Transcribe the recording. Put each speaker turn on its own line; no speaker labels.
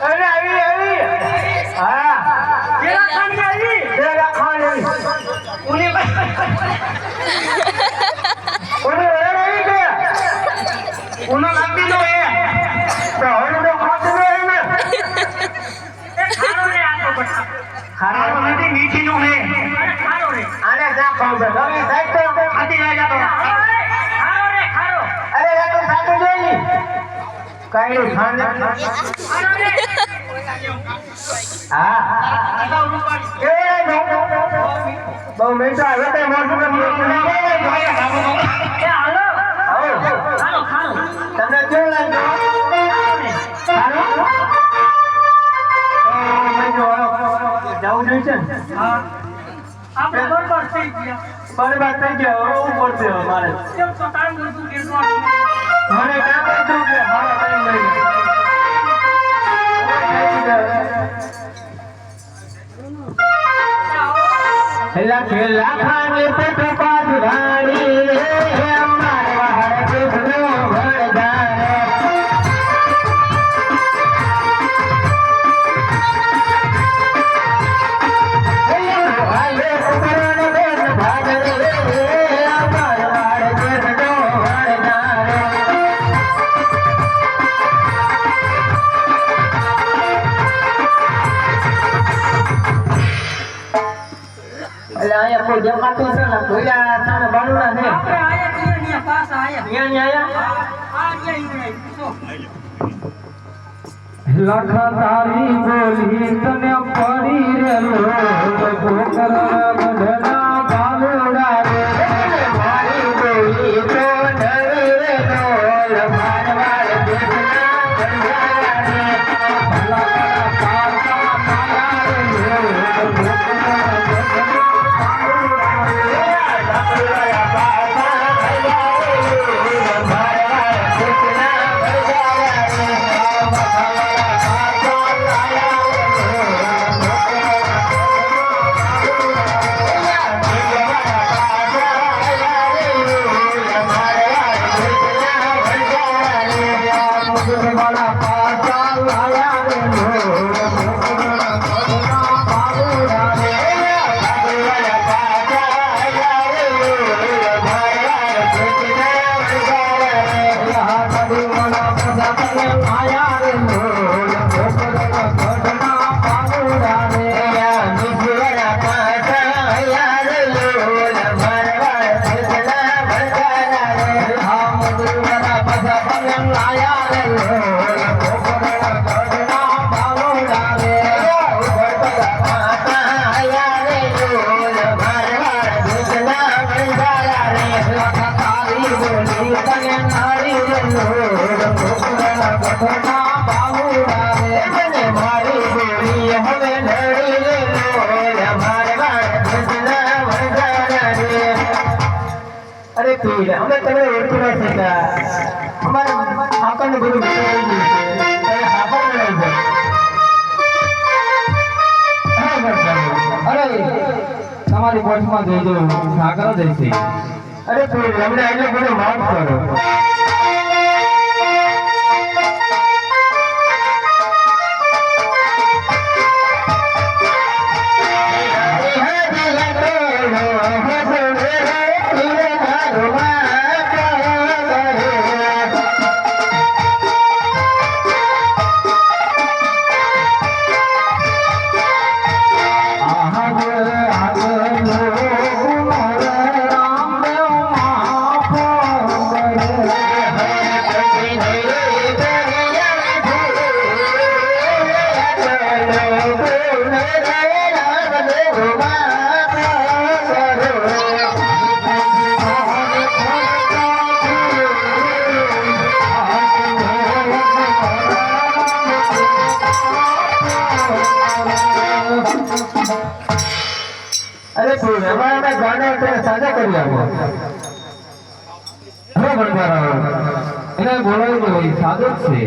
अरे आई हाँ तेरा खान आई तेरा खान आई उन्हें नहीं क्या उन्हें लंबी तो है तो और लोग खाते हैं ना खानो ने आपको बता खानो नहीं मीठी नो है खानो ने आने जा खाओ बेटा ये साइड पे खाती रहेगा तो खानो रे खानो अरे ये तो साथ में नहीं काहे नो खाने खानो रे हाँ ये बहु मिनट आवे तो मौसम में हालो खानो खानो तने क्यों लागे खानो जाऊं જોઈએ છે હા આપણે બરબાદ થઈ ગયા ઉપર છે મારે કેમ તો ટાઈમ લીધું કે મને કામ હતું કે મારા ટાઈમ લઈ હેલા ખેલા ખાને પટ પાસ રાણી હે અમાર વાહર કૃષ્ણ ભણદાર કોઈ જમાતું છે ને ભોયા સામે બાલુડા છે આપણે આયા અહીંયા પાસ આયા અહીંયા આ લખા તારી બોલી તને પડી રે ઠોકર ગઢના બાલુડા રે મારી બોલી તો નરે રે ઢોલ મારવાડ દેખના ગંધારા રે ભલા પારકા માયા રે अरे पीर हमें तने एक ना सीखा हमारे आपन गुरु बताई दी है हाफर नहीं है अरे हमारी कोठ में दे दो सागर जैसे अरे पीर हमने आइले गुरु माफ करो अरे कोई हमारा गाना तेरे साझा कर लिया वो अरे बनवा रहा हूँ इन्हें बोलो ही नहीं साधक से